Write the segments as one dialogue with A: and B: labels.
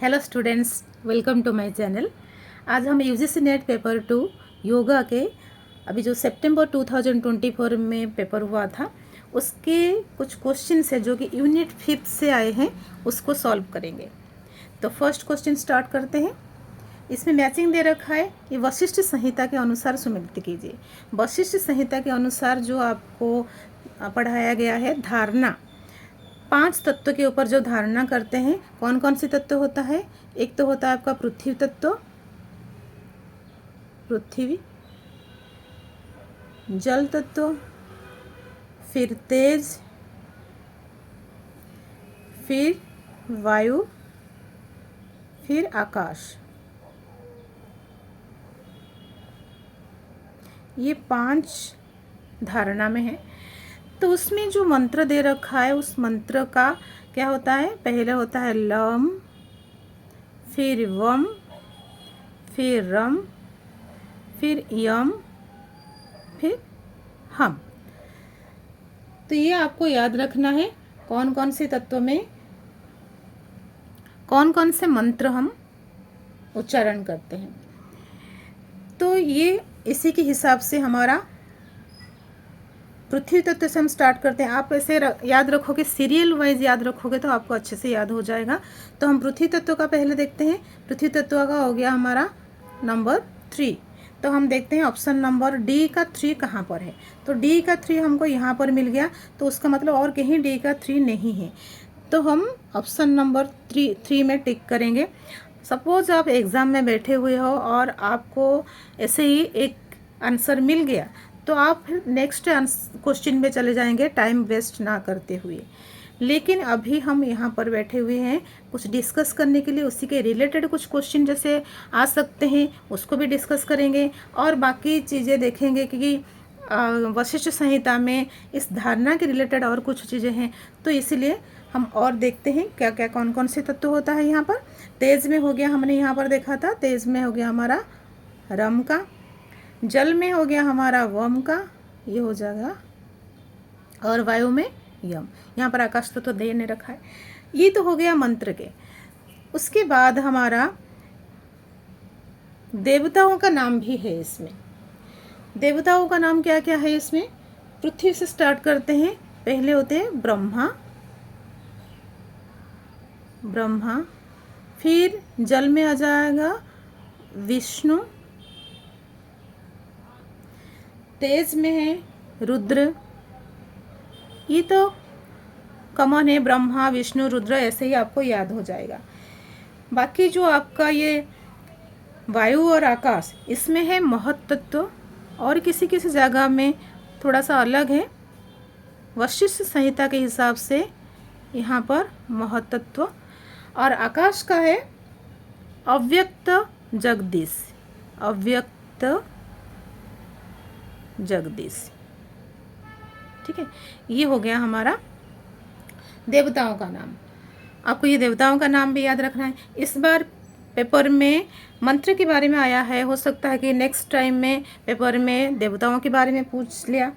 A: Hello students, welcome to my channel. आज हम UGC net paper 2 yoga के अभी जो सितंबर 2024 में पेपर हुआ था उसके कुछ क्वेश्चन है जो कि यूनिट 5 से आए हैं, उसको सॉल्व करेंगे। तो फर्स्ट क्वेश्चन स्टार्ट करते हैं। इसमें मैचिंग दे रखा है कि वशिष्ठ संहिता के अनुसार सुमेलित कीजिए। वशिष्ठ संहिता के अनुसार जो आपको पढ़ाया गया है धारणा, 5 तत्व के ऊपर जो धारणा करते हैं, कौन कौन से तत्व होता है। एक तो होता है आपका पृथ्वी तत्व, पृथ्वी, जल तत्व, फिर तेज, फिर वायु, फिर आकाश। ये 5 धारणा में है। तो उसमें जो मंत्र दे रखा है उस मंत्र का क्या होता है, पहले होता है लम, फिर वम, फिर रम, फिर यम, फिर हम। तो ये आपको याद रखना है कौन कौन से तत्वों में कौन कौन से मंत्र हम उच्चारण करते हैं। तो ये इसी के हिसाब से हमारा पृथ्वी तत्व से हम स्टार्ट करते हैं। आप ऐसे याद रखोगे, सीरियल वाइज याद रखोगे तो आपको अच्छे से याद हो जाएगा। तो हम पृथ्वी तत्व का पहले देखते हैं। पृथ्वी तत्व का हो गया हमारा नंबर 3। तो हम देखते हैं ऑप्शन नंबर डी का 3 कहाँ पर है। तो डी का 3 हमको यहाँ पर मिल गया, तो उसका मतलब और कहीं डी का 3 नहीं है। तो हम ऑप्शन नंबर 3 में टिक करेंगे। सपोज आप एग्ज़ाम में बैठे हुए हो और आपको ऐसे ही एक आंसर मिल गया, तो आप फिर नेक्स्ट क्वेश्चन में चले जाएंगे टाइम वेस्ट ना करते हुए। लेकिन अभी हम यहाँ पर बैठे हुए हैं कुछ डिस्कस करने के लिए, उसी के रिलेटेड कुछ क्वेश्चन जैसे आ सकते हैं उसको भी डिस्कस करेंगे, और बाकी चीज़ें देखेंगे कि वशिष्ठ संहिता में इस धारणा के रिलेटेड और कुछ चीज़ें हैं। तो इसीलिए हम और देखते हैं क्या क्या कौन कौन से तत्व होता है यहाँ पर। तेज में हो गया, हमने यहाँ पर देखा था, तेज में हो गया हमारा रम का, जल में हो गया हमारा वम का, ये हो जाएगा, और वायु में यम। यहाँ पर आकाश तत्व देने रखा है। ये तो हो गया मंत्र के। उसके बाद हमारा देवताओं का नाम भी है इसमें। देवताओं का नाम क्या क्या है इसमें। पृथ्वी से स्टार्ट करते हैं। पहले होते हैं ब्रह्मा, ब्रह्मा, फिर जल में आ जाएगा विष्णु, तेज में है रुद्र। ये तो कॉमन है, ब्रह्मा विष्णु रुद्र, ऐसे ही आपको याद हो जाएगा। बाकी जो आपका ये वायु और आकाश, इसमें है महत्तत्व, और किसी किसी जगह में थोड़ा सा अलग है। वशिष्ठ संहिता के हिसाब से यहाँ पर महत्तत्व, और आकाश का है अव्यक्त जगदीश, अव्यक्त जगदीश। ठीक है, ये हो गया हमारा देवताओं का नाम। आपको ये देवताओं का नाम भी याद रखना है। इस बार पेपर में मंत्र के बारे में आया है, हो सकता है कि नेक्स्ट टाइम में पेपर में देवताओं के बारे में पूछ लिया।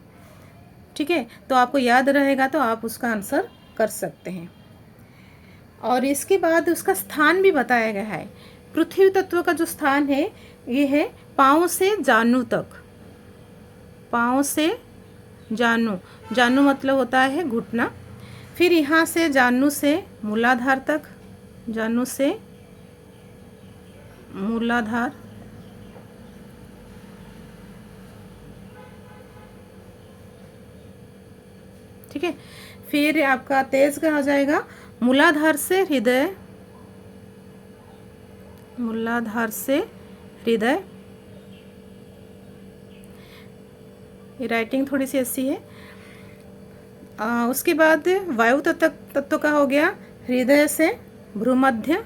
A: ठीक है, तो आपको याद रहेगा तो आप उसका आंसर कर सकते हैं। और इसके बाद उसका स्थान भी बताया गया है। पृथ्वी तत्व का जो स्थान है ये है पाँव से जानु तक। पाँव से जानु, जानु मतलब होता है घुटना। फिर यहाँ से जानु से मूलाधार तक, जानु से मूलाधार, ठीक है। फिर आपका तेज का हो जाएगा मूलाधार से हृदय, मूलाधार से हृदय। ये राइटिंग थोड़ी सी ऐसी है। उसके बाद वायु तत्व का हो गया हृदय से भ्रूमध्य।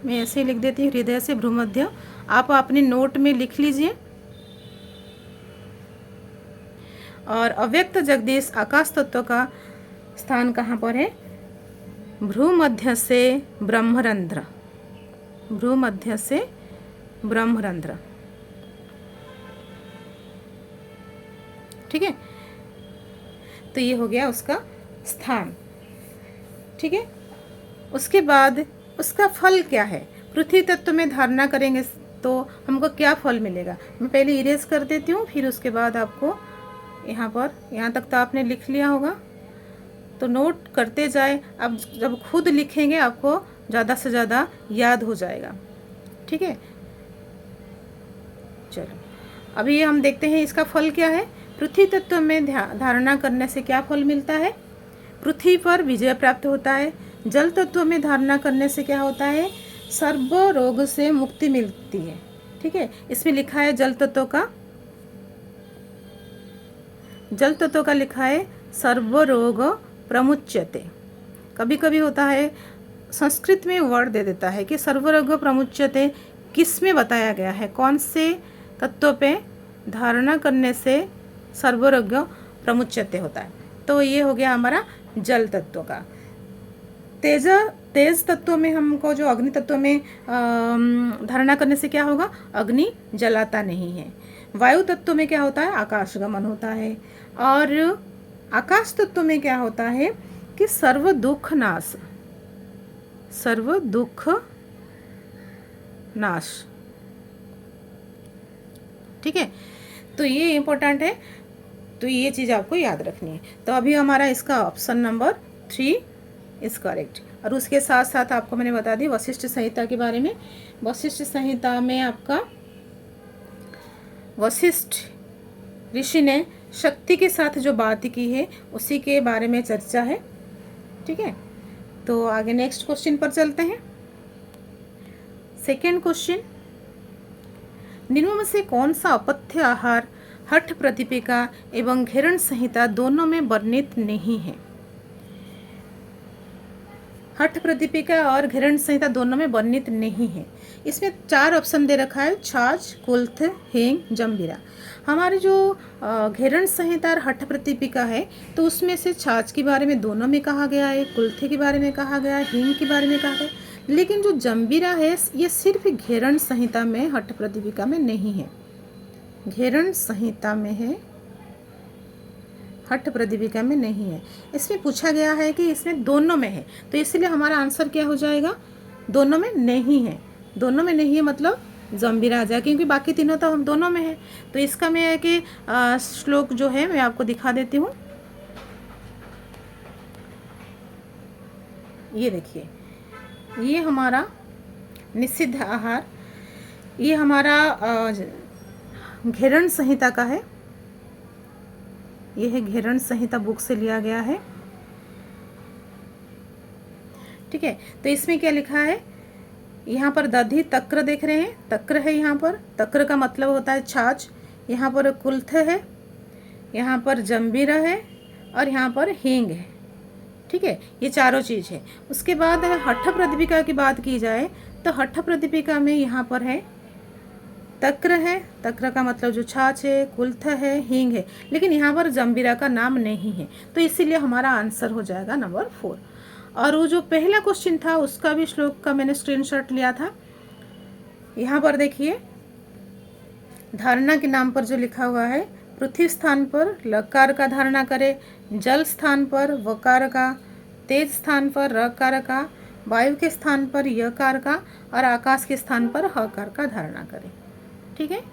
A: मैं ऐसे ही लिख देती हूँ, हृदय से भ्रूमध्य। आप अपने नोट में लिख लीजिए। और अव्यक्त जगदीश आकाश तत्व का स्थान कहाँ पर है, भ्रूमध्य से ब्रह्मरंध्र, भ्रूमध्य से ब्रह्मरंध्र। ठीक है, तो ये हो गया उसका स्थान। ठीक है, उसके बाद उसका फल क्या है। पृथ्वी तत्व में धारणा करेंगे तो हमको क्या फल मिलेगा। मैं पहले इरेज कर देती हूँ, फिर उसके बाद आपको यहाँ तक तो आपने लिख लिया होगा, तो नोट करते जाए। अब जब खुद लिखेंगे आपको ज़्यादा से ज़्यादा याद हो जाएगा। ठीक है, चलो अभी हम देखते हैं इसका फल क्या है। पृथ्वी तत्व में धारणा करने से क्या फल मिलता है। पृथ्वी पर विजय प्राप्त होता है। जल तत्व में धारणा करने से क्या होता है, सर्व रोग से मुक्ति मिलती है। ठीक है, इसमें लिखा है जल तत्व का लिखा है सर्व रोग प्रमुच्यते। कभी कभी होता है संस्कृत में वर्ड दे देता है कि सर्व रोग प्रमुच्यते किस में बताया गया है, कौन से तत्व पे धारणा करने से सर्व रोग प्रमुच्यते होता है। तो ये हो गया हमारा जल तत्व का। तेज तत्व में हमको जो अग्नि तत्व में धारणा करने से क्या होगा, अग्नि जलाता नहीं है। वायु तत्व में क्या होता है, आकाश गमन होता है। और आकाश तत्व में क्या होता है कि सर्व दुख नाश। ठीक है, तो ये इम्पोर्टेंट है, तो ये चीज़ आपको याद रखनी है। तो अभी हमारा इसका ऑप्शन नंबर 3 इज करेक्ट। और उसके साथ साथ आपको मैंने बता दी वशिष्ठ संहिता के बारे में। वशिष्ठ संहिता में आपका वशिष्ठ ऋषि ने शक्ति के साथ जो बात की है उसी के बारे में चर्चा है। ठीक है, तो आगे नेक्स्ट क्वेश्चन पर चलते हैं। सेकेंड क्वेश्चन, निम्न में से कौन सा अपथ्य आहार हठ प्रतिपिका एवं घेरण संहिता दोनों में वर्णित नहीं है। हठ प्रतिपिका और घेरण संहिता दोनों में वर्णित नहीं है। इसमें 4 ऑप्शन दे रखा है, छाछ, कुल्थ, हींग, जंबीरा। हमारे जो घेरण संहिता और हठ प्रतिपिका है तो उसमें से छाछ के बारे में दोनों में कहा गया है, कुल्थ के बारे में कहा गया है, हींग के बारे में कहा गया है। लेकिन जो जंबीरा है ये सिर्फ घेरण संहिता में, हठ प्रतिपिका में नहीं है। घेरण संहिता में है, हठ प्रतिपिका में नहीं है। इसमें पूछा गया है कि इसमें दोनों में है, तो इसलिए हमारा आंसर क्या हो जाएगा, दोनों में नहीं है। दोनों में नहीं है मतलब जंबीरा आ जाए, क्योंकि बाकी तीनों तो हम दोनों में है। तो इसका मैं है कि श्लोक जो है मैं आपको दिखा देती हूँ। ये देखिए, ये हमारा निषिद्ध आहार, ये हमारा घेरण संहिता का है। यह है घेरण संहिता बुक से लिया गया है। ठीक है, तो इसमें क्या लिखा है, यहाँ पर दधि तक्र देख रहे हैं, तक्र है यहाँ पर, तक्र का मतलब होता है छाछ। यहाँ पर कुल्थ है, यहाँ पर जंबीरा है और यहाँ पर हींग है। ठीक है, ये चारों चीज़ है। उसके बाद हठ प्रतिपिका की बात की जाए तो हठ प्रतिपिका में यहाँ पर है तक्र है, तक्र का मतलब जो छाछ है, कुल्थ है, हींग है, लेकिन यहाँ पर जंबीरा का नाम नहीं है। तो इसीलिए हमारा आंसर हो जाएगा नंबर 4। और वो जो पहला क्वेश्चन था उसका भी श्लोक का मैंने स्क्रीनशॉट लिया था। यहाँ पर देखिए, धारणा के नाम पर जो लिखा हुआ है, पृथ्वी स्थान पर लकार का धारणा करे, जल स्थान पर वकार का, तेज स्थान पर रकार का, वायु के स्थान पर यकार का और आकाश के स्थान पर हकार का धारणा करे। ठीक है,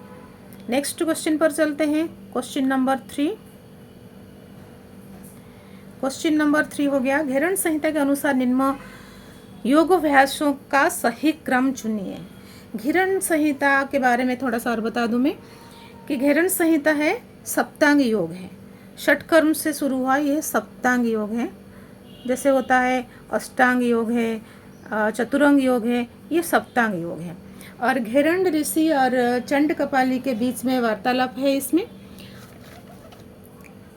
A: नेक्स्ट क्वेश्चन पर चलते हैं। Question number 3। क्वेश्चन नंबर 3 हो गया, घेरण संहिता के अनुसार निम्न योगाभ्यासों का सही क्रम चुनिए। घेरण संहिता के बारे में थोड़ा सा और बता दूं मैं कि घेरण संहिता है सप्तांग योग है। षटकर्म से शुरू हुआ ये सप्तांग योग है। जैसे होता है अष्टांग योग है, चतुरंग योग है, ये सप्तांग योग है। और घेरण ऋषि और चंड कपाली के बीच में वार्तालाप है इसमें।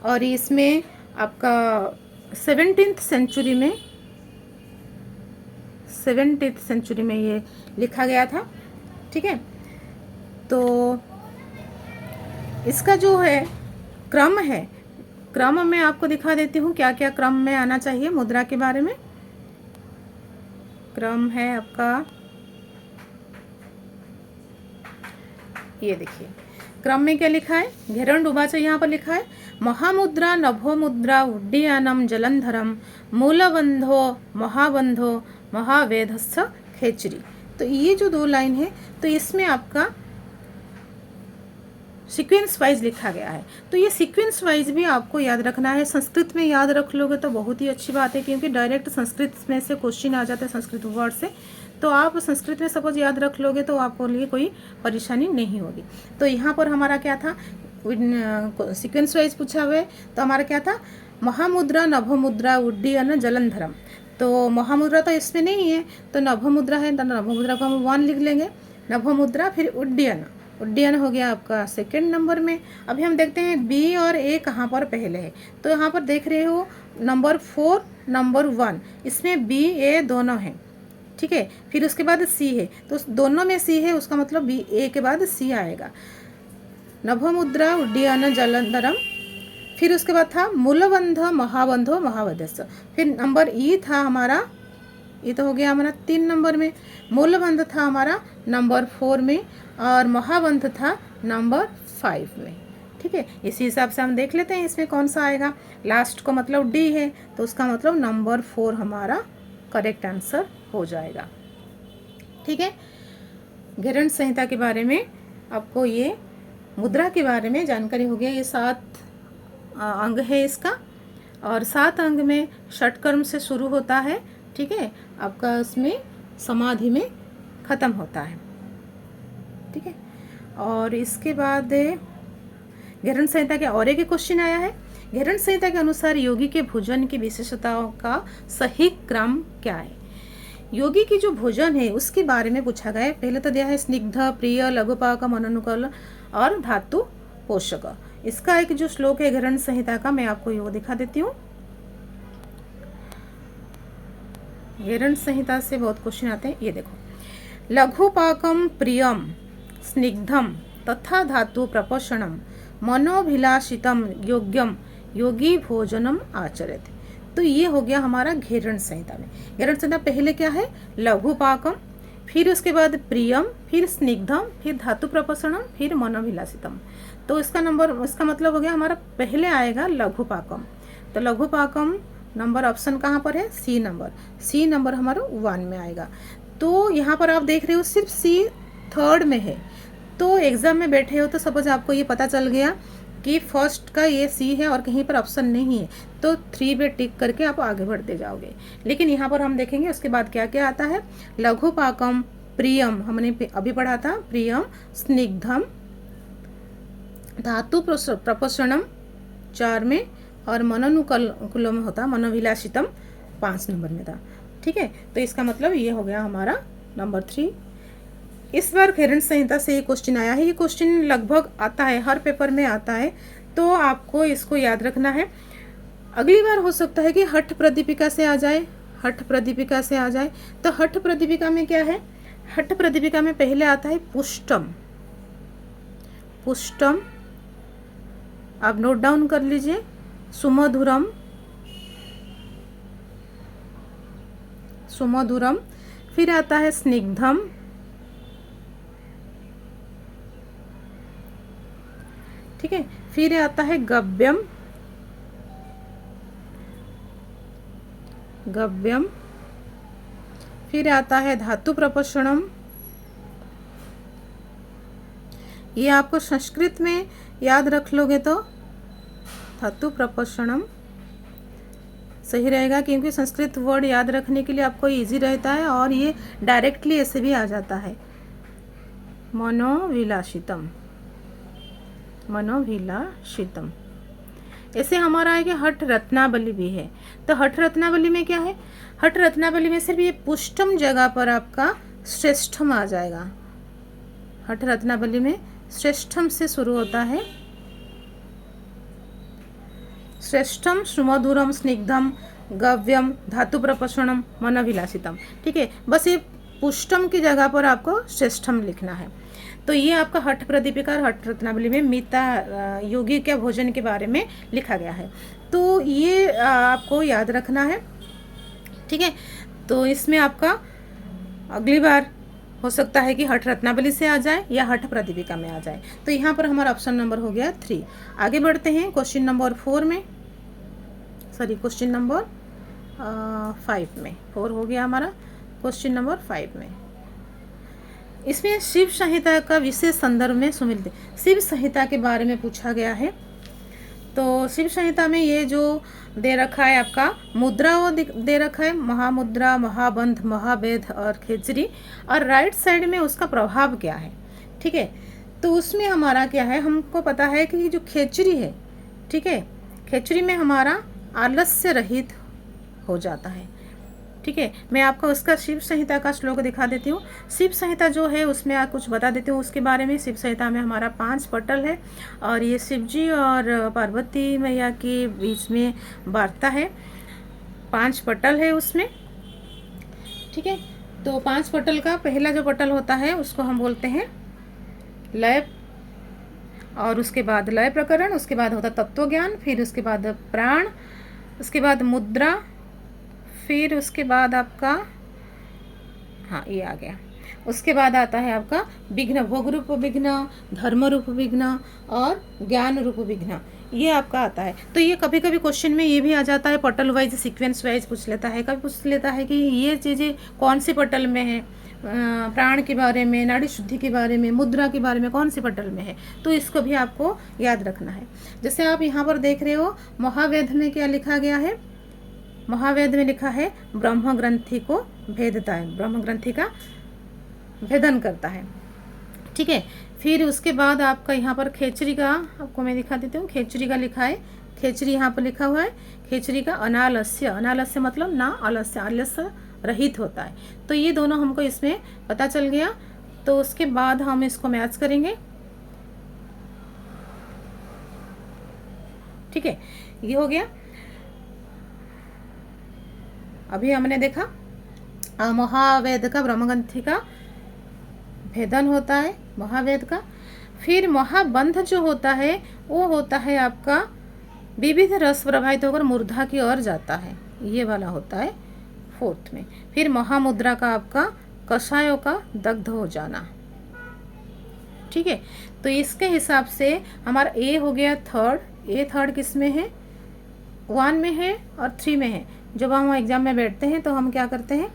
A: और इसमें आपका 17th सेंचुरी में ये लिखा गया था। ठीक है, तो इसका जो है क्रम है, क्रम मैं आपको दिखा देती हूँ क्या क्या क्रम में आना चाहिए। मुद्रा के बारे में क्रम है आपका, ये देखिए क्रम में क्या लिखा है, घेरण डुबाचा यहाँ पर लिखा है, महामुद्रा, नभो मुद्रा, उड्डीयानम, जलंधरम, मूलबंधो, महाबंधो, महावेधस्थ, हेचरी। तो ये जो 2 लाइन है तो इसमें आपका सीक्वेंस वाइज लिखा गया है। तो ये सीक्वेंस वाइज भी आपको याद रखना है। संस्कृत में याद रख लोगे तो बहुत ही अच्छी बात है, क्योंकि डायरेक्ट संस्कृत में से क्वेश्चन आ जाते हैं संस्कृत वर्ड से। तो आप संस्कृत में सपोज याद रख लोगे तो आपको लिए कोई परेशानी नहीं होगी। तो यहाँ पर हमारा क्या था, सीक्वेंस वाइज पूछा हुआ है। तो हमारा क्या था, महामुद्रा, नभोमुद्रा, उड्डयन, जलंधरम। तो महामुद्रा तो इसमें नहीं है, तो नभोमुद्रा है, तो नभोमुद्रा को हम 1 लिख लेंगे, नभोमुद्रा। फिर उड्डयन, उड्डयन हो गया आपका सेकंड नंबर में। अभी हम देखते हैं बी और ए कहाँ पर पहले है। तो यहाँ पर देख रहे हो नंबर 4, नंबर 1, इसमें बी ए दोनों हैं, ठीक है। फिर उसके बाद सी है, तो दोनों में सी है, उसका मतलब बी ए के बाद सी आएगा। नभोमुद्रा, उड्डयन, जलंधरम। फिर उसके बाद था मूलबंध, महाबंधो, महावधस्य। फिर नंबर ई था हमारा, ये तो हो गया हमारा 3 नंबर में। मूलबंध था हमारा नंबर 4 में, और महाबंध था नंबर 5 में, ठीक है। इसी हिसाब से हम देख लेते हैं इसमें कौन सा आएगा। लास्ट को मतलब डी है, तो उसका मतलब नंबर 4 हमारा करेक्ट आंसर हो जाएगा, ठीक है। घेरण संहिता के बारे में आपको, ये मुद्रा के बारे में जानकारी हो गया। ये 7 अंग है इसका, और 7 अंग में षटकर्म से शुरू होता है, ठीक है। आपका उसमें समाधि में ख़त्म होता है, ठीक है। और इसके बाद घेरण संहिता के और एक क्वेश्चन आया है। घेरण संहिता के अनुसार योगी के भोजन की विशेषताओं का सही क्रम क्या है। योगी की जो भोजन है उसके बारे में पूछा गया है। पहले तो दिया है स्निग्ध, प्रिय, लघुपाक, मनोनुकूल और धातु पोषक। इसका एक जो श्लोक है घेरण संहिता का, मैं आपको वो दिखा देती हूँ। घेरण संहिता से बहुत क्वेश्चन आते हैं, ये देखो। लघुपाकम प्रियम स्निग्धम तथा धातु प्रपोषणम मनोभिलाषितम योग्यम योगी भोजनम आचरेत। तो ये हो गया हमारा घेरण संहिता में। घेरण संहिता पहले क्या है, लघुपाकम, फिर उसके बाद प्रियम, फिर स्निग्धम, फिर धातु प्रपोषणम, फिर मनोभिलाषितम। तो इसका मतलब हो गया हमारा पहले आएगा लघुपाकम। तो लघुपाकम नंबर ऑप्शन कहाँ पर है, सी नंबर हमारा 1 में आएगा। तो यहाँ पर आप देख रहे हो सिर्फ सी 3rd में है। तो एग्ज़ाम में बैठे हो तो सपोज आपको ये पता चल गया कि फर्स्ट का ये सी है और कहीं पर ऑप्शन नहीं है, तो 3 पे टिक करके आप आगे बढ़ते जाओगे। लेकिन यहाँ पर हम देखेंगे उसके बाद क्या क्या आता है। लघुपाकम, प्रियम हमने अभी पढ़ा था, प्रियम, स्निग्धम, धातु प्रपोषणम 4 में, और मनोनुकूलम होता, मनोविलासितम 5 नंबर में था, ठीक है। तो इसका मतलब ये हो गया हमारा नंबर 3। इस बार घेरण संहिता से ये क्वेश्चन आया है। ये क्वेश्चन लगभग आता है, हर पेपर में आता है, तो आपको इसको याद रखना है। अगली बार हो सकता है कि हठ प्रदीपिका से आ जाए, हठ प्रदीपिका से आ जाए। तो हठ प्रदीपिका में क्या है, हठ प्रदीपिका में पहले आता है पुष्टम। पुष्टम आप नोट डाउन कर लीजिए। सुमधुरम, सुमधुरम, फिर आता है स्निग्धम, ठीक है। फिर आता है गव्यम, गव्यम, फिर आता है धातु प्रपोषणम। ये आपको संस्कृत में याद रख लोगे तो धातु प्रपोषणम सही रहेगा, क्योंकि संस्कृत वर्ड याद रखने के लिए आपको इजी रहता है और ये डायरेक्टली ऐसे भी आ जाता है। मनोविलासितम, मनोविलासितम। ऐसे हमारा है कि हठ रत्नावली भी है। तो हठ रत्नावली में क्या है, हठ रत्नावली में सिर्फ ये पुष्टम जगह पर आपका श्रेष्ठम आ जाएगा। हठ रत्नावली में श्रेष्ठम से शुरू होता है, श्रेष्ठम, सुमधुरम, स्निग्धम, गव्यम, धातु प्रपोषणम, मनोविलासितम, ठीक है। बस ये पुष्टम की जगह पर आपको श्रेष्ठम लिखना है। तो ये आपका हठ प्रदीपिका और हठ रत्नावली में मीता योगी के भोजन के बारे में लिखा गया है। तो ये आपको याद रखना है, ठीक है। तो इसमें आपका अगली बार हो सकता है कि हठ रत्नावली से आ जाए या हठ प्रदीपिका में आ जाए। तो यहाँ पर हमारा ऑप्शन नंबर हो गया 3। आगे बढ़ते हैं क्वेश्चन नंबर 4 में, सॉरी क्वेश्चन नंबर 5 में, 4 हो गया हमारा। क्वेश्चन नंबर 5 में। इसमें शिव संहिता का विशेष संदर्भ में सुमिलित शिव संहिता के बारे में पूछा गया है। तो शिव संहिता में ये जो दे रखा है आपका मुद्रा वो दे रखा है, महामुद्रा, महाबंध, महावेद और खेचरी, और राइट साइड में उसका प्रभाव क्या है। ठीक है, तो उसमें हमारा क्या है, हमको पता है कि जो खेचरी है, ठीक है, खेचरी में हमारा आलस्य रहित हो जाता है। ठीक है, मैं आपको उसका शिव संहिता का श्लोक दिखा देती हूँ। शिव संहिता जो है उसमें आप कुछ बता देती हूँ उसके बारे में। शिव संहिता में हमारा 5 पटल है और ये शिव जी और पार्वती मैया के बीच में वार्ता है। 5 पटल है उसमें। ठीक है, तो 5 पटल का पहला जो पटल होता है उसको हम बोलते हैं लय, और उसके बाद लय प्रकरण, उसके बाद होता तत्व ज्ञान, फिर उसके बाद प्राण, उसके बाद मुद्रा, फिर उसके बाद आपका हाँ ये आ गया, उसके बाद आता है आपका विघ्न, भोग रूप विघ्न, धर्म रूप विघ्न और ज्ञान रूप विघ्न, ये आपका आता है। तो ये कभी कभी क्वेश्चन में ये भी आ जाता है, पटल वाइज सीक्वेंस वाइज पूछ लेता है, कभी पूछ लेता है कि ये चीज़ें कौन सी पटल में है, प्राण के बारे में, नाड़ी शुद्धि के बारे में, मुद्रा के बारे में कौन सी पटल में है, तो इसको भी आपको याद रखना है। जैसे आप यहाँ पर देख रहे हो महावेद में क्या लिखा गया है, महावेद में लिखा है ब्रह्म ग्रंथि को भेदता है, ब्रह्म ग्रंथि का भेदन करता है। ठीक है, फिर उसके बाद आपका यहाँ पर खेचरी का आपको मैं दिखा देती हूँ। खेचरी का लिखा है, खेचरी यहाँ पर लिखा हुआ है, खेचरी का अनालस्य, अनालस्य मतलब ना आलस्य, आलस्य रहित होता है। तो ये दोनों हमको इसमें पता चल गया। तो उसके बाद हम इसको मैच करेंगे। ठीक है, ये हो गया। अभी हमने देखा महावेद का ब्रह्मग्रंथि का भेदन होता है, महावेद का। फिर महाबंध जो होता है वो होता है आपका विविध रस प्रभावित होकर मूर्धा की ओर जाता है, ये वाला होता है 4th में। फिर महामुद्रा का आपका कषायों का दग्ध हो जाना। ठीक है, तो इसके हिसाब से हमारा ए हो गया 3rd। ए 3rd किस में है, 1 में है और 3 में है। जब हम एग्जाम में बैठते हैं तो हम क्या करते हैं,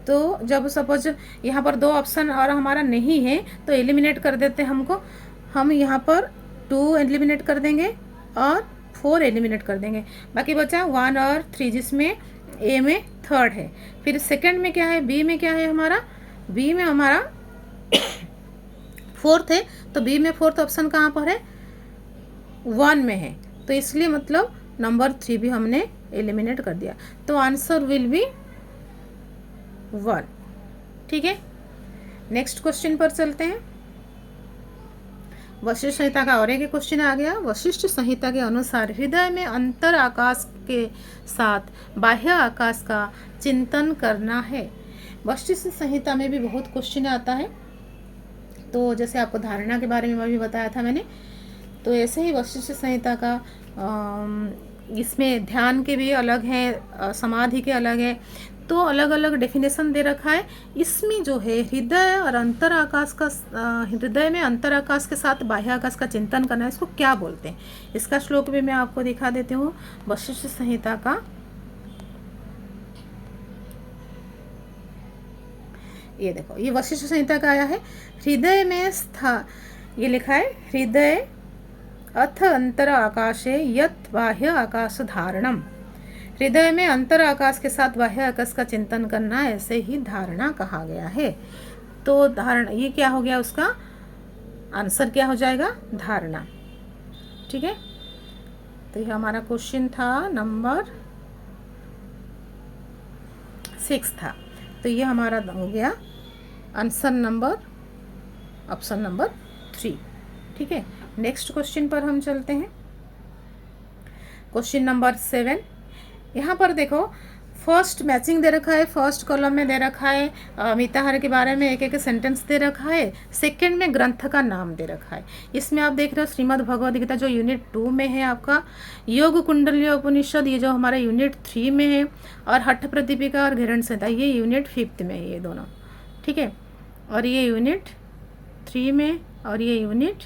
A: तो जब सपोज यहाँ पर 2 ऑप्शन और हमारा नहीं है तो एलिमिनेट कर देते हैं हमको। हम यहाँ पर 2 एलिमिनेट कर देंगे और 4 एलिमिनेट कर देंगे, बाकी बचा 1 और 3, जिसमें ए में 3rd है। फिर सेकंड में क्या है, बी में क्या है हमारा, बी में हमारा 4th है, तो बी में 4th ऑप्शन कहाँ पर है, 1 में है। तो इसलिए मतलब नंबर 3 भी हमने एलिमिनेट कर दिया। तो आंसर विल बी 1। ठीक है, नेक्स्ट क्वेश्चन पर चलते हैं। वशिष्ठ संहिता का और एक क्वेश्चन आ गया। वशिष्ठ संहिता के अनुसार हृदय में अंतर आकाश के साथ बाह्य आकाश का चिंतन करना है। वशिष्ठ संहिता में भी बहुत क्वेश्चन आता है। तो जैसे आपको धारणा के बारे में भी बताया था मैंने, तो ऐसे ही वशिष्ठ संहिता का इसमें ध्यान के भी अलग हैं, समाधि के अलग है, तो अलग अलग डेफिनेशन दे रखा है। इसमें जो है हृदय और अंतर आकाश का, हृदय में अंतर आकाश के साथ बाह्य आकाश का चिंतन करना है, इसको क्या बोलते हैं। इसका श्लोक भी मैं आपको दिखा देती हूँ वशिष्ठ संहिता का। ये देखो, ये वशिष्ठ संहिता का आया है। हृदय में ये लिखा है, हृदय अथ अंतर आकाशे यत् बाह्य आकाश धारणम। हृदय में अंतर आकाश के साथ बाह्य आकाश का चिंतन करना, ऐसे ही धारणा कहा गया है। तो धारणा ये क्या हो गया, उसका आंसर क्या हो जाएगा, धारणा। ठीक है, तो ये हमारा क्वेश्चन था नंबर 6 था। तो ये हमारा हो गया आंसर नंबर, ऑप्शन नंबर 3। ठीक है, नेक्स्ट क्वेश्चन पर हम चलते हैं। Question number 7। यहाँ पर देखो फर्स्ट मैचिंग दे रखा है, फर्स्ट कॉलम में दे रखा है मिताहार के बारे में एक सेंटेंस दे रखा है, सेकंड में ग्रंथ का नाम दे रखा है। इसमें आप देख रहे हो श्रीमद् भगवद गीता जो यूनिट 2 में है आपका, योग कुंडलीय उपनिषद ये जो हमारा यूनिट 3 में है, और हठ प्रदीपिका और घेरण संहिता ये यूनिट 5 में है, ये दोनों। ठीक है, और ये यूनिट 3 में और ये यूनिट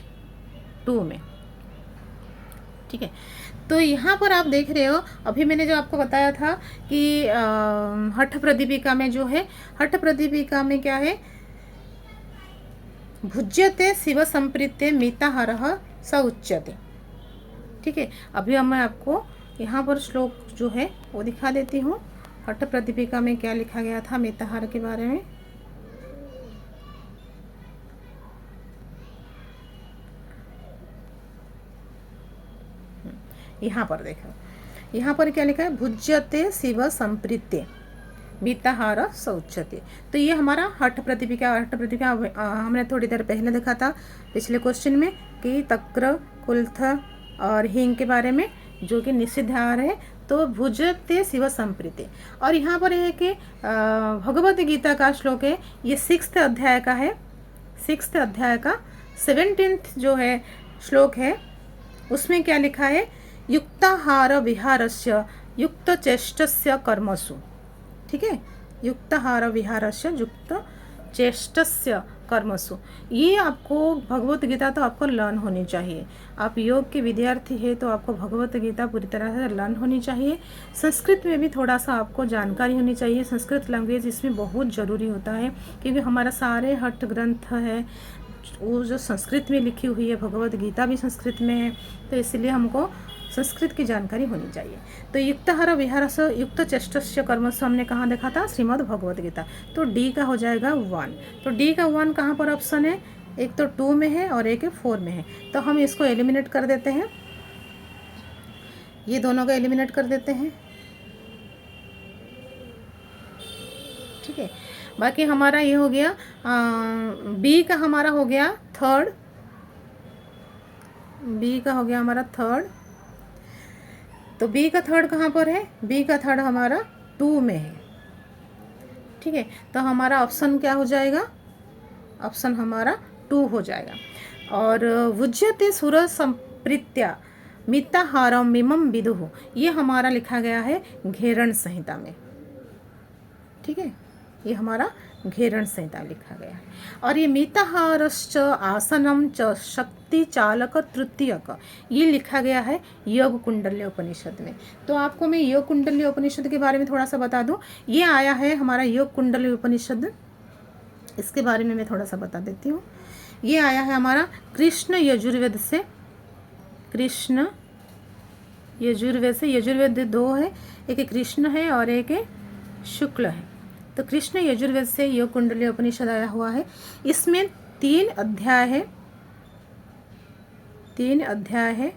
A: 2 में। ठीक है, तो यहाँ पर आप देख रहे हो, अभी मैंने जो आपको बताया था कि हठ प्रदीपिका में जो है, हठ प्रदीपिका में क्या है, भुज्यते शिव संप्रीत्य मिताहारः स उच्यते। ठीक है, अभी मैं आपको यहाँ पर श्लोक जो है वो दिखा देती हूँ। हठ प्रदीपिका में क्या लिखा गया था मिताहार के बारे में। यहाँ पर देखो, यहाँ पर क्या लिखा है, भुज्यते शिव संप्रीत्य मिताहार स उच्यते। तो ये हमारा हठ प्रदीपिका, हठ प्रदीपिका हमने थोड़ी देर पहले देखा था पिछले क्वेश्चन में कि तक्र, कुल्थ और हींग के बारे में, जो कि निषिद्ध आहार है। तो भुजते शिव संप्रीति, और यहाँ पर है कि भगवत गीता का श्लोक है, ये 6th अध्याय का है, 6th अध्याय का 17th जो है श्लोक है, उसमें क्या लिखा है, युक्ताहार विहारस्य युक्त चेष्टस्य कर्मसु। ठीक है, युक्ताहार विहारस्य युक्त चेष्टस्य कर्मसु। ये आपको भगवत गीता तो आपको लर्न होनी चाहिए। आप योग के विद्यार्थी हैं तो आपको भगवत गीता पूरी तरह से लर्न होनी चाहिए। संस्कृत में भी थोड़ा सा आपको जानकारी होनी चाहिए। संस्कृत लैंग्वेज इसमें बहुत ज़रूरी होता है, क्योंकि हमारा सारे हठ ग्रंथ है वो जो संस्कृत में लिखी हुई है, भगवत गीता भी संस्कृत में है, तो इसलिए हमको संस्कृत की जानकारी होनी चाहिए। तो युक्ताहार विहारस्य युक्त चेष्टस्य कर्मसु हमने कहाँ देखा था, श्रीमद् भगवत गीता। तो डी का हो जाएगा 1। तो डी का 1 कहाँ पर ऑप्शन है, एक तो 2 में है और एक 4 में है। तो हम इसको एलिमिनेट कर देते हैं, ये दोनों का एलिमिनेट कर देते हैं। ठीक है, बाकी हमारा ये हो गया, बी का हमारा हो गया 3rd, बी का हो गया हमारा 3rd। तो बी का 3rd कहाँ पर है, बी का 3rd हमारा 2 में है। ठीक है, तो हमारा ऑप्शन क्या हो जाएगा, ऑप्शन हमारा 2 हो जाएगा। और भुज्यते सुर संप्रीत्या मिताहारम मिमम विदुः, ये हमारा लिखा गया है घेरण संहिता में। ठीक है, ये हमारा घेरण संहिता लिखा गया है। और ये मिताहारश्च आसनम च शक्ति चालक तृतीयक, ये लिखा गया है योग कुंडल्य उपनिषद में। तो आपको मैं योग कुंडल्य उपनिषद के बारे में थोड़ा सा बता दूं। ये आया है हमारा योग कुंडल्य उपनिषद, इसके बारे में मैं थोड़ा सा बता देती हूँ। ये आया है हमारा कृष्ण यजुर्वेद से, कृष्ण यजुर्वेद से। यजुर्वेद 2 है, एक कृष्ण है और एक शुक्ल है। तो कृष्ण यजुर्वेद से योग कुंडली उपनिषद आया हुआ है। इसमें 3 अध्याय है, 3 अध्याय है,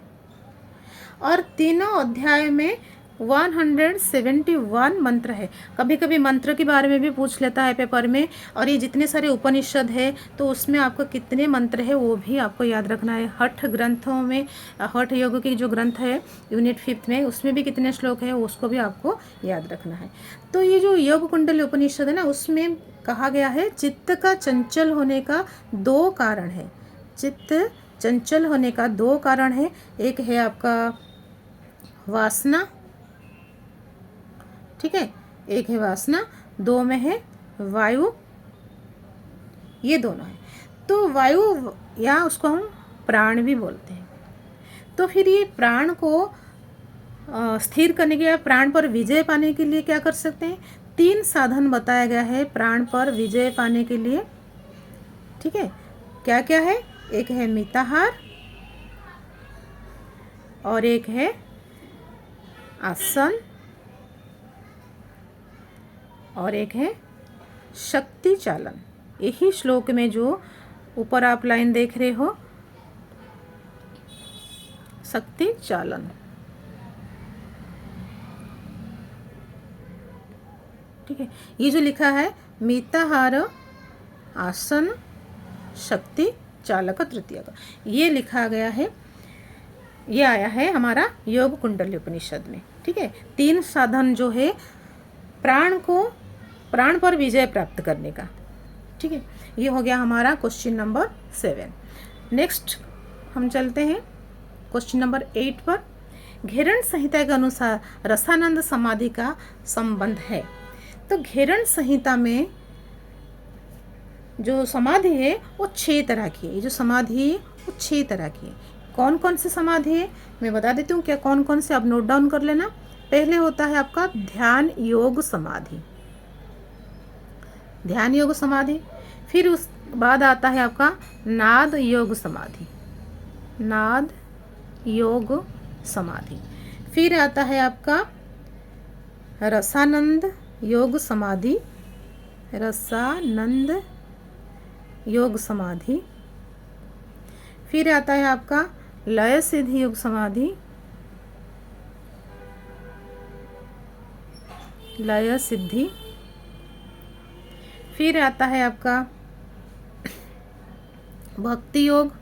A: और तीनों अध्याय में 171 मंत्र है। कभी कभी मंत्र के बारे में भी पूछ लेता है पेपर में। और ये जितने सारे उपनिषद है तो उसमें आपको कितने मंत्र है वो भी आपको याद रखना है। हठ ग्रंथों में, हठ योग की जो ग्रंथ है यूनिट 5 में, उसमें भी कितने श्लोक है उसको भी आपको याद रखना है। तो ये जो योग कुंडली उपनिषद है ना, उसमें कहा गया है चित्त का चंचल होने का 2 कारण है। चित्त चंचल होने का 2 कारण है, एक है आपका वासना, ठीक है, एक है वासना, 2 में है वायु, ये दोनों है। तो वायु या उसको हम प्राण भी बोलते हैं। तो फिर ये प्राण को स्थिर करने के लिए, प्राण पर विजय पाने के लिए क्या कर सकते हैं, 3 साधन बताया गया है प्राण पर विजय पाने के लिए। ठीक है, क्या क्या है, एक है मिताहार और एक है आसन और एक है शक्ति चालन। यही श्लोक में जो ऊपर आप लाइन देख रहे हो, शक्ति चालन। ठीक है, ये जो लिखा है मिताहार आसन शक्ति चालक तृतीय का, ये लिखा गया है, ये आया है हमारा योग कुंडली उपनिषद में। ठीक है, 3 साधन जो है प्राण पर विजय प्राप्त करने का। ठीक है, ये हो गया हमारा क्वेश्चन नंबर 7। नेक्स्ट हम चलते हैं क्वेश्चन नंबर 8 पर। घेरण संहिता के अनुसार रसानंद समाधि का संबंध है। तो घेरण संहिता में जो समाधि है वो 6 तरह की है। ये जो समाधि है वो 6 तरह की है। कौन कौन से समाधि है मैं बता देती हूँ, क्या कौन कौन से, आप नोट डाउन कर लेना। पहले होता है आपका ध्यान योग समाधि, ध्यान योग समाधि। फिर उस बाद आता है आपका नाद योग समाधि, नाद योग समाधि। फिर आता है आपका रसानंद योग समाधि, रसानंद योग समाधि। फिर आता है आपका लय सिद्धि योग समाधि, लय सिद्धि। फिर आता है आपका भक्ति योग,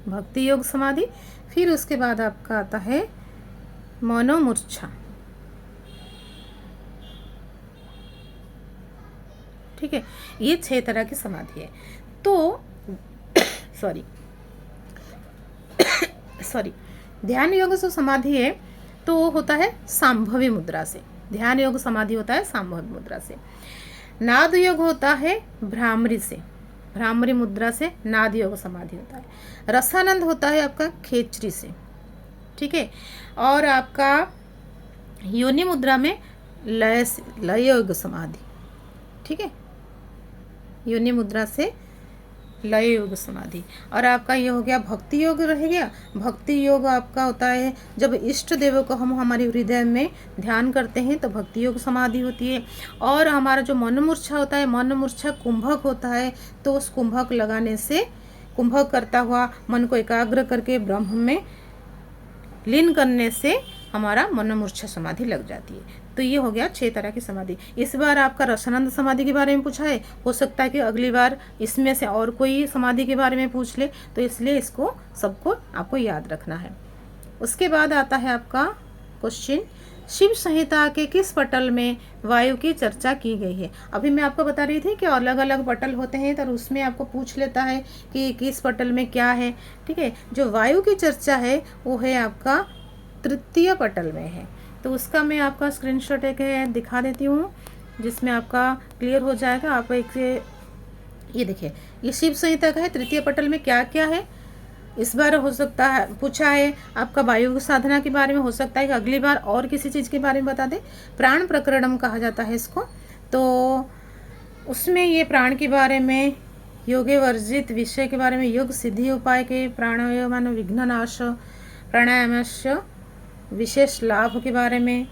A: भक्ति योग समाधि। फिर उसके बाद आपका आता है मनोमूर्छा। ठीक है, ये 6 तरह की समाधि है। तो सॉरी ध्यान योग जो समाधि है तो वो होता है सांभवी मुद्रा से, ध्यान योग समाधि होता है सांभवी मुद्रा से। नाद योग होता है भ्रामरी से, भ्रामरी मुद्रा से नाद योग समाधि होता है। रसानंद होता है आपका खेचरी से। ठीक है, और आपका योनि मुद्रा में लय योग समाधि। ठीक है, योनि मुद्रा से लय योग समाधि। और आपका ये हो गया भक्ति योग रह गया। भक्ति योग आपका होता है जब इष्ट देवों को हम हमारे हृदय में ध्यान करते हैं तो भक्ति योग समाधि होती है। और हमारा जो मनमूर्छा होता है, मनमूर्छा कुंभक होता है, तो उस कुंभक लगाने से, कुंभक करता हुआ मन को एकाग्र करके ब्रह्म में लीन करने से हमारा मनमूर्छा समाधि लग जाती है। तो ये हो गया 6 तरह की समाधि। इस बार आपका रसानंद समाधि के बारे में पूछा है, हो सकता है कि अगली बार इसमें से और कोई समाधि के बारे में पूछ ले, तो इसलिए इसको सबको आपको याद रखना है। उसके बाद आता है आपका क्वेश्चन, शिव संहिता के किस पटल में वायु की चर्चा की गई है। अभी मैं आपको बता रही थी कि अलग अलग पटल होते हैं, तो उसमें आपको पूछ लेता है कि किस पटल में क्या है। ठीक है, जो वायु की चर्चा है वो है आपका तृतीय पटल में है। तो उसका मैं आपका स्क्रीनशॉट एक दिखा देती हूँ जिसमें आपका क्लियर हो जाएगा। आप एक ये देखिए, ये शिव संहिता का है, तृतीय पटल में क्या क्या है। इस बार हो सकता है पूछा है आपका वायु साधना के बारे में, हो सकता है कि अगली बार और किसी चीज़ के बारे में बता दे। प्राण प्रकरणम कहा जाता है इसको। तो उसमें ये प्राण के बारे में, योगे वर्जित विषय के बारे में, योग सिद्धि उपाय के, प्राणायाम विघ्न नाश, प्राणायामस्य विशेष लाभ के बारे में,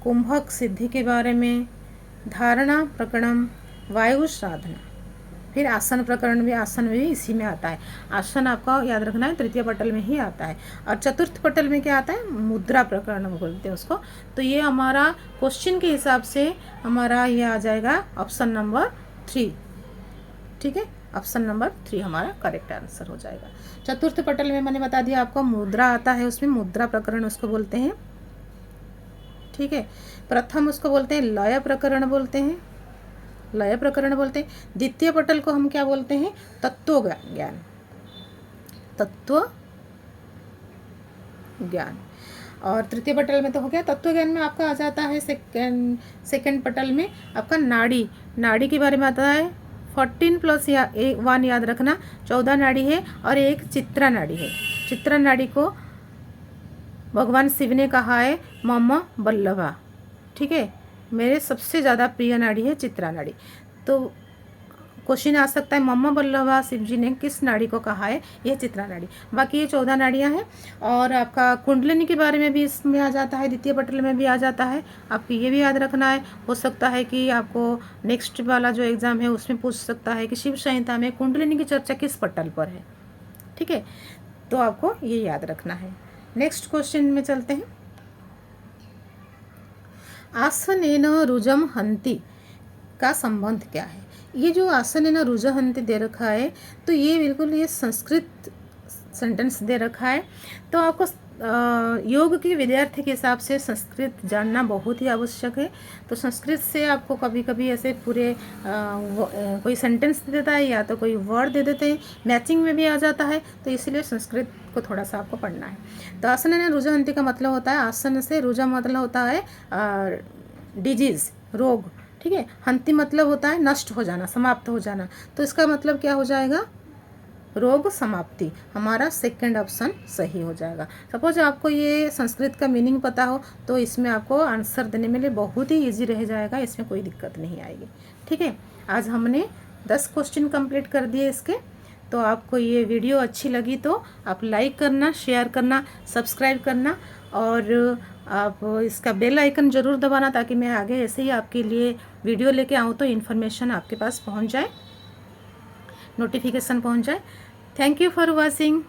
A: कुंभक सिद्धि के बारे में, धारणा प्रकरणम, वायु साधना। फिर आसन प्रकरण भी, आसन भी इसी में आता है। आसन आपका याद रखना है तृतीय पटल में ही आता है। और चतुर्थ पटल में क्या आता है, मुद्रा प्रकरण बोलते हैं उसको। तो ये हमारा क्वेश्चन के हिसाब से हमारा ये आ जाएगा ऑप्शन नंबर 3। ठीक है, ऑप्शन नंबर 3 हमारा करेक्ट आंसर हो जाएगा। चतुर्थ पटल में मैंने बता दिया आपको मुद्रा आता है, उसमें मुद्रा प्रकरण उसको बोलते हैं। ठीक है, प्रथम उसको बोलते हैं लय प्रकरण बोलते हैं, लय प्रकरण बोलते हैं। द्वितीय पटल को हम क्या बोलते हैं, तत्व ज्ञान, तत्व ज्ञान। और तृतीय पटल में तो हो गया तत्व ज्ञान में आपका आ जाता है सेकंड पटल में आपका नाड़ी, नाड़ी के बारे में आता है। 14 + 1 याद रखना, 14 नाड़ी है और एक चित्रा नाड़ी है। चित्रा नाड़ी को भगवान शिव ने कहा है मम बल्लभा। ठीक है, मेरे सबसे ज़्यादा प्रिय नाड़ी है चित्रा नाड़ी। तो क्वेश्चन आ सकता है मम बल्लभा शिव जी ने किस नाड़ी को कहा है, यह चित्रा नाड़ी। बाकी ये 14 नाड़ियाँ हैं। और आपका कुंडलिनी के बारे में भी इसमें आ जाता है, द्वितीय पटल में भी आ जाता है। आपको ये भी याद रखना है। हो सकता है कि आपको नेक्स्ट वाला जो एग्ज़ाम है उसमें पूछ सकता है कि शिव संहिता में कुंडलिनी की चर्चा किस पटल पर है। ठीक है, तो आपको ये याद रखना है। नेक्स्ट क्वेश्चन में चलते हैं। आसनेन रुजम हंति का संबंध क्या है। ये जो आसनेन रुजम हंति दे रखा है, तो ये बिल्कुल ये संस्कृत सेंटेंस दे रखा है। तो आपको योग के विद्यार्थी के हिसाब से संस्कृत जानना बहुत ही आवश्यक है। तो संस्कृत से आपको कभी कभी ऐसे पूरे कोई सेंटेंस दे देता है या तो कोई वर्ड दे देते हैं, मैचिंग में भी आ जाता है। तो इसलिए संस्कृत को थोड़ा सा आपको पढ़ना है। तो आसन रुजहंती का मतलब होता है, आसन से रुजा मतलब होता है डिजीज़, रोग, ठीक है। हंति मतलब होता है नष्ट हो जाना, समाप्त हो जाना, तो इसका मतलब क्या हो जाएगा, रोग समाप्ति। हमारा सेकंड ऑप्शन सही हो जाएगा। सपोज आपको ये संस्कृत का मीनिंग पता हो तो इसमें आपको आंसर देने में लिए बहुत ही इजी रह जाएगा, इसमें कोई दिक्कत नहीं आएगी। ठीक है, आज हमने 10 क्वेश्चन कंप्लीट कर दिए इसके। तो आपको ये वीडियो अच्छी लगी तो आप लाइक करना, शेयर करना, सब्सक्राइब करना और आप इसका बेल आइकन ज़रूर दबाना ताकि मैं आगे ऐसे ही आपके लिए वीडियो लेके आऊँ तो इन्फॉर्मेशन आपके पास पहुँच जाए, नोटिफिकेशन पहुँच जाए। Thank you for watching.